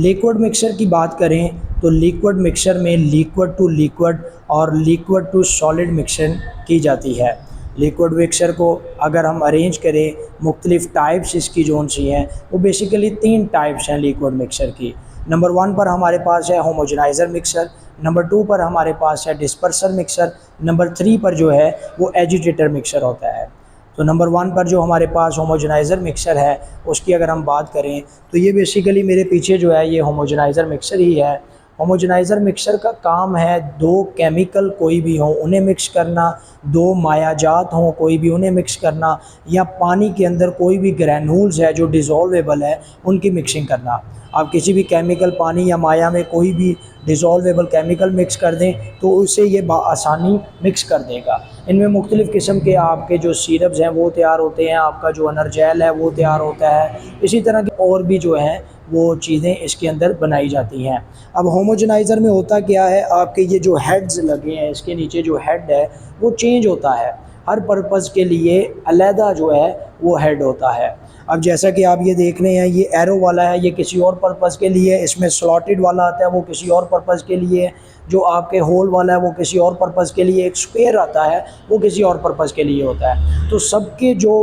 Liquid mixer की बात करें तो लिक्विड मिक्सर में लिक्विड टू लिक्विड और लिक्विड टू सॉलिड मिक्सर की जाती है। लिक्विड मिक्सर को अगर हम अरेंज करें, मुख्तलिफ़ टाइप्स इसकी जोन सी हैं, वो बेसिकली 3 टाइप्स हैं लिक्विड मिक्सर की। नंबर 1 पर हमारे पास है होमोजेनाइज़र मिक्सर, नंबर 2 पर हमारे पास है डिस्पर्सर मिक्सर, नंबर 3 पर जो है वो एजिटेटर मिक्सर होता है। तो नंबर 1 पर जो हमारे पास होमोजेनाइज़र मिक्सर है उसकी अगर हम बात करें तो ये बेसिकली मेरे पीछे जो है ये होमोजेनाइज़र मिक्सर ही है। होमोजेनाइज़र मिक्सर का काम है 2 केमिकल कोई भी हों उन्हें मिक्स करना, 2 मायाजात हों कोई भी उन्हें मिक्स करना, या पानी के अंदर कोई भी ग्रैन्यूल्स है जो डिज़ोल्वेबल है उनकी मिक्सिंग करना। आप किसी भी केमिकल पानी या माया में कोई भी डिज़ोल्वेबल केमिकल मिक्स कर दें तो उसे ये आसानी मिक्स कर देगा। इनमें मुख्तलिफ़ किस्म के आपके जो सिरप्स हैं वो तैयार होते हैं, आपका जो अनरजेल है वो तैयार होता है, इसी तरह के और भी जो हैं वो चीज़ें इसके अंदर बनाई जाती हैं। अब होमोजेनाइज़र में होता क्या है, आपके ये जो हेड्स लगे हैं इसके नीचे जो हेड है वो चेंज होता है, हर पर्पज़ के लिए अलहदा जो है वो हेड होता है। अब जैसा कि आप ये देख रहे हैं ये एरो वाला है, ये किसी और पर्पज़ के लिए, इसमें स्लॉटेड वाला आता है वो किसी और पर्पज़ के लिए, जो आपके होल वाला है वो किसी और पर्पज़ के लिए, एक स्क्वायर आता है वो किसी और पर्पज़ के लिए होता है। तो सबके जो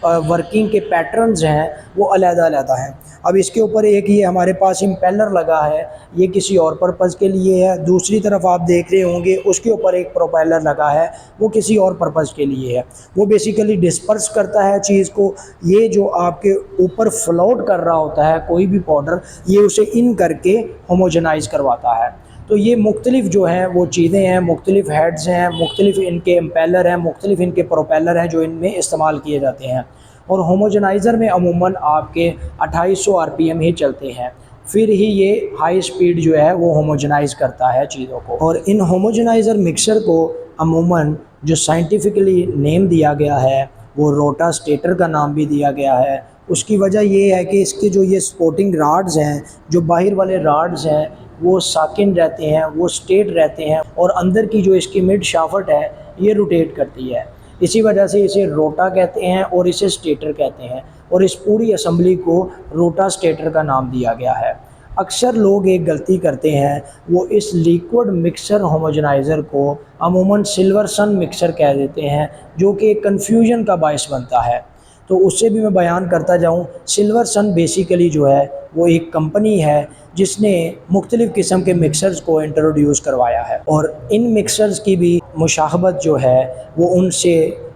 वर्किंग के पैटर्न्स हैं वो अलग-अलग हैं। अब इसके ऊपर एक ये हमारे पास इम्पेलर लगा है, ये किसी और पर्पज़ के लिए है। दूसरी तरफ आप देख रहे होंगे उसके ऊपर एक प्रोपेलर लगा है, वो किसी और पर्पज़ के लिए है। वो बेसिकली डिस्पर्स करता है चीज़ को। ये जो आपके ऊपर फ्लोट कर रहा होता है कोई भी पाउडर, ये उसे इन करके होमोजेनाइज़ करवाता है। तो ये मुख्तलिफ़ जो हैं वो चीज़ें हैं, मुख्तलिफ़ हेड्स हैं, मुख्तलिफ़ इनके इम्पेलर हैं, मुख्तलिफ़ इनके प्रोपेलर हैं जो इनमें इस्तेमाल किए जाते हैं। और होमोजेनाइज़र में अमूमन आपके 2800 आरपीएम ही चलते हैं, फिर ही ये हाई स्पीड जो है वो होमोजेनाइज़ करता है चीज़ों को। और इन होमोजेनाइज़र मिक्सर को अमूमन जो साइंटिफिकली नेम दिया गया है वो रोटास्टेटर का नाम भी दिया गया है। उसकी वजह ये है कि इसके जो ये सपोर्टिंग राड्स हैं, जो बाहर वाले राड्स हैं वो साकिन रहते हैं, वो स्ट्रेट रहते हैं, और अंदर की जो इसकी मिड शाफ्ट है ये रोटेट करती है। इसी वजह से इसे रोटा कहते हैं और इसे स्टेटर कहते हैं, और इस पूरी असेंबली को रोटास्टेटर का नाम दिया गया है। अक्सर लोग एक गलती करते हैं, वो इस लिक्विड मिक्सर होमोजेनाइज़र को अमूमन सिल्वर सन मिक्सर कह देते हैं, जो कि एक कन्फ्यूजन का बायस बनता है। तो उससे भी मैं बयान करता जाऊँ, सिल्वर सन बेसिकली जो है वो एक कंपनी है जिसने मुख्तलिफ़ किस्म के मिक्सर्स को इंट्रोड्यूस करवाया है, और इन मिक्सर्स की भी मुशाहबत जो है वो उनसे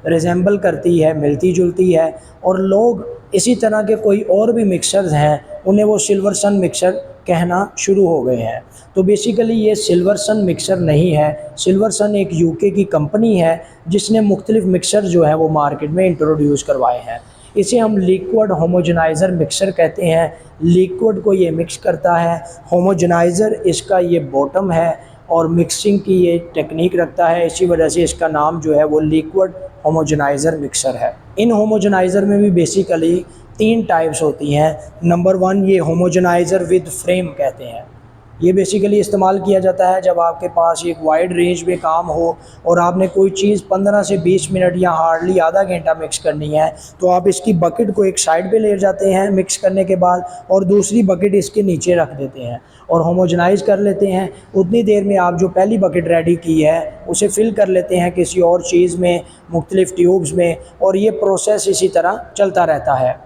रिजेंबल करती है, मिलती जुलती है, और लोग इसी तरह के कोई और भी मिक्सर्स हैं उन्हें वो सिल्वर सन मिक्सर कहना शुरू हो गए हैं। तो बेसिकली ये सिल्वर सन मिक्सर नहीं है, सिल्वर सन एक यूके की कंपनी है जिसने मुख्तलिफ़ मिक्सर जो है वो मार्केट में इंट्रोड्यूस करवाए हैं। इसे हम लिक्विड होमोजेनाइज़र मिक्सर कहते हैं। लिक्विड को ये मिक्स करता है, होमोजेनाइज़र इसका ये बॉटम है, और मिक्सिंग की ये टेक्निक रखता है, इसी वजह से इसका नाम जो है वो लिक्विड होमोजेनाइज़र मिक्सर है। इन होमोजेनाइज़र में भी बेसिकली 3 टाइप्स होती हैं। नंबर 1 ये होमोजेनाइज़र विद फ्रेम कहते हैं। ये बेसिकली इस्तेमाल किया जाता है जब आपके पास एक वाइड रेंज में काम हो और आपने कोई चीज़ 15 से 20 मिनट या हार्डली आधा घंटा मिक्स करनी है, तो आप इसकी बकेट को एक साइड पे ले जाते हैं मिक्स करने के बाद, और दूसरी बकेट इसके नीचे रख देते हैं और होमोजेनाइज़ कर लेते हैं। उतनी देर में आप जो पहली बकेट रेडी की है उसे फिल कर लेते हैं किसी और चीज़ में, मुख्तलिफ़ ट्यूब्स में, और ये प्रोसेस इसी तरह चलता रहता है।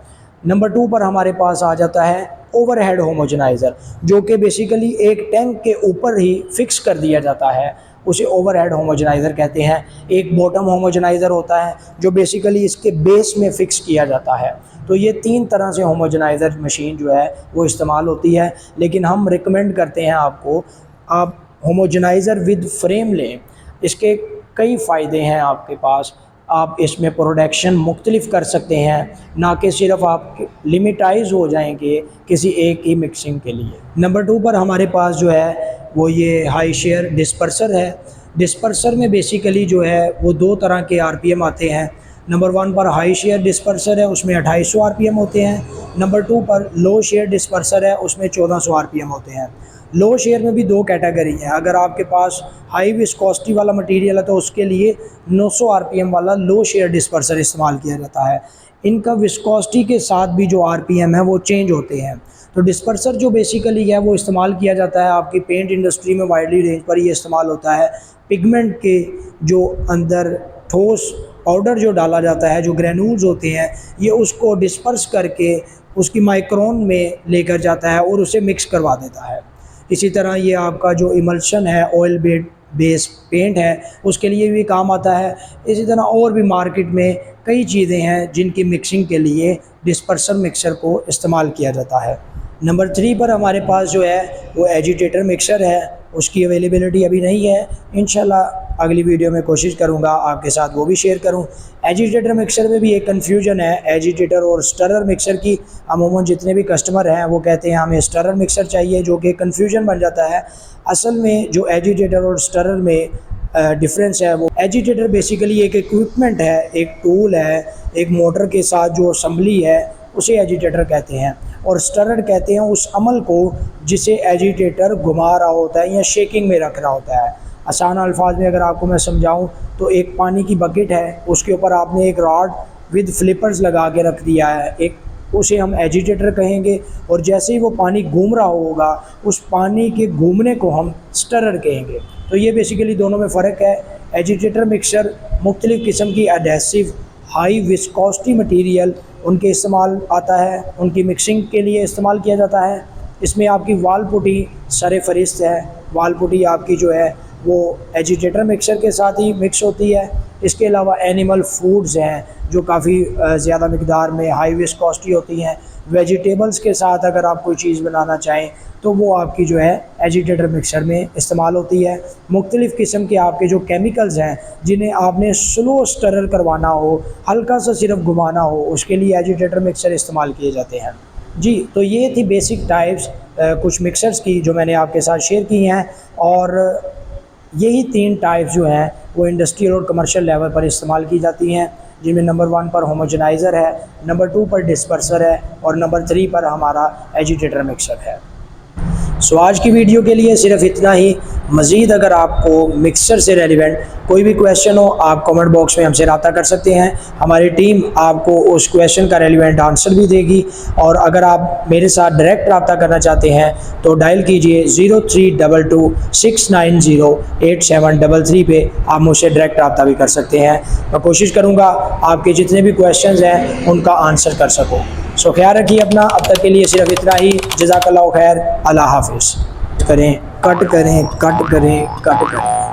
नंबर 2 पर हमारे पास आ जाता है ओवरहेड होमोजेनाइज़र, जो कि बेसिकली एक टैंक के ऊपर ही फिक्स कर दिया जाता है, उसे ओवरहेड होमोजेनाइज़र कहते हैं। एक बॉटम होमोजेनाइज़र होता है जो बेसिकली इसके बेस में फ़िक्स किया जाता है। तो ये 3 तरह से होमोजेनाइज़र मशीन जो है वो इस्तेमाल होती है, लेकिन हम रिकमेंड करते हैं आपको आप होमोजेनाइज़र विद फ्रेम लें। इसके कई फ़ायदे हैं आपके पास, आप इसमें प्रोडक्शन मुख्तलिफ़ कर सकते हैं, ना कि सिर्फ आप लिमिटाइज़ हो जाएंगे किसी एक ही मिक्सिंग के लिए। नंबर 2 पर हमारे पास जो है वो ये हाई शेयर डिस्पर्सर है। डिस्पर्सर में बेसिकली जो है वो 2 तरह के आरपीएम आते हैं। नंबर 1 पर हाई शेयर डिस्पर्सर है, उसमें 2800 आरपीएम होते हैं। नंबर 2 पर लो शेयर डिस्पर्सर है, उसमें 1400 आरपीएम होते हैं। लो शेयर में भी 2 कैटेगरी हैं। अगर आपके पास हाई विस्कोसिटी वाला मटेरियल है तो उसके लिए 900 आरपीएम वाला लो शेयर डिस्पर्सर इस्तेमाल किया जाता है। इनका विस्कोसिटी के साथ भी जो आरपीएम है वो चेंज होते हैं। तो डिस्पर्सर जो बेसिकली है वो इस्तेमाल किया जाता है आपकी पेंट इंडस्ट्री में, वाइडली रेंज पर ये इस्तेमाल होता है। पिगमेंट के जो अंदर ठोस पाउडर जो डाला जाता है, जो ग्रेन्यूल्स होते हैं, ये उसको डिस्पर्स करके उसकी माइक्रोन में लेकर जाता है और उसे मिक्स करवा देता है। इसी तरह ये आपका जो इमल्शन है, ऑयल बेस पेंट है, उसके लिए भी काम आता है। इसी तरह और भी मार्केट में कई चीज़ें हैं जिनकी मिक्सिंग के लिए डिस्पर्सर मिक्सर को इस्तेमाल किया जाता है। नंबर 3 पर हमारे पास जो है वो एजिटेटर मिक्सर है। उसकी अवेलेबिलिटी अभी नहीं है, इंशाल्लाह अगली वीडियो में कोशिश करूंगा आपके साथ वो भी शेयर करूं। एजिटेटर मिक्सर में भी एक कन्फ्यूजन है एजिटेटर और स्टरर मिक्सर की। अमूमन जितने भी कस्टमर हैं वो कहते हैं हमें स्टरर मिक्सर चाहिए, जो कि कन्फ्यूजन बन जाता है। असल में जो एजिटेटर और स्टरर में डिफरेंस है, वो एजिटेटर बेसिकली एक इक्विपमेंट है, एक टूल है, एक मोटर के साथ जो असम्बली है उसे एजिटेटर कहते हैं, और स्टरर कहते हैं उस अमल को जिसे एजिटेटर घुमा रहा होता है या शेकिंग में रख रहा होता है। आसान अल्फाज में अगर आपको मैं समझाऊं तो एक पानी की बकेट है, उसके ऊपर आपने एक रॉड विद फ्लिपर्स लगा के रख दिया है, एक उसे हम एजिटेटर कहेंगे, और जैसे ही वो पानी घूम रहा होगा उस पानी के घूमने को हम स्टरर कहेंगे। तो ये बेसिकली दोनों में फ़र्क है। एजिटेटर मिक्सर मुख्तलिफ़ किस्म की एडहेसिव हाई विस्कोसिटी मटीरियल उनके इस्तेमाल आता है, उनकी मिक्सिंग के लिए इस्तेमाल किया जाता है। इसमें आपकी वाल पुटी सर फहरिस्त है। वाल पुटी आपकी जो है वो एजिटेटर मिक्सर के साथ ही मिक्स होती है। इसके अलावा एनिमल फूड्स हैं जो काफ़ी ज़्यादा मिकदार में हाई विस्कोसिटी होती हैं। वेजिटेबल्स के साथ अगर आप कोई चीज़ बनाना चाहें तो वो आपकी जो है एजिटेटर मिक्सर में इस्तेमाल होती है। मुख्तलिफ़ किस्म के आपके जो केमिकल्स हैं जिन्हें आपने स्लो स्टरर करवाना हो, हल्का सा सिर्फ घुमाना हो, उसके लिए एजिटेटर मिक्सर इस्तेमाल किए जाते हैं। जी, तो ये थी बेसिक टाइप्स कुछ मिक्सर्स की जो मैंने आपके साथ शेयर की हैं, और यही 3 टाइप्स जो हैं वो इंडस्ट्रियल और कमर्शियल लेवल पर इस्तेमाल की जाती हैं, जिनमें नंबर 1 पर होमोजेनाइज़र है, नंबर 2 पर डिस्पर्सर है, और नंबर 3 पर हमारा एजिटेटर मिक्सर है। सो आज की वीडियो के लिए सिर्फ इतना ही। मज़ीद अगर आपको मिक्सर से रेलिवेंट कोई भी क्वेश्चन हो, आप कमेंट बॉक्स में हमसे रब्ता कर सकते हैं। हमारी टीम आपको उस क्वेश्चन का रेलिवेंट आंसर भी देगी। और अगर आप मेरे साथ डायरेक्ट रब्ता करना चाहते हैं तो डायल कीजिए 0322690873 पे, आप मुझसे डायरेक्ट रब्ता भी कर सकते हैं। मैं कोशिश करूँगा आपके जितने भी क्वेश्चन हैं उनका आंसर कर सकूँ। सो ख्याल रखिए अपना। अब तक के लिए सिर्फ इतना ही। जज़ाकल्लाहु खैर। अल्लाह हाफ़िज़। करें कट करें कट करें कट करें।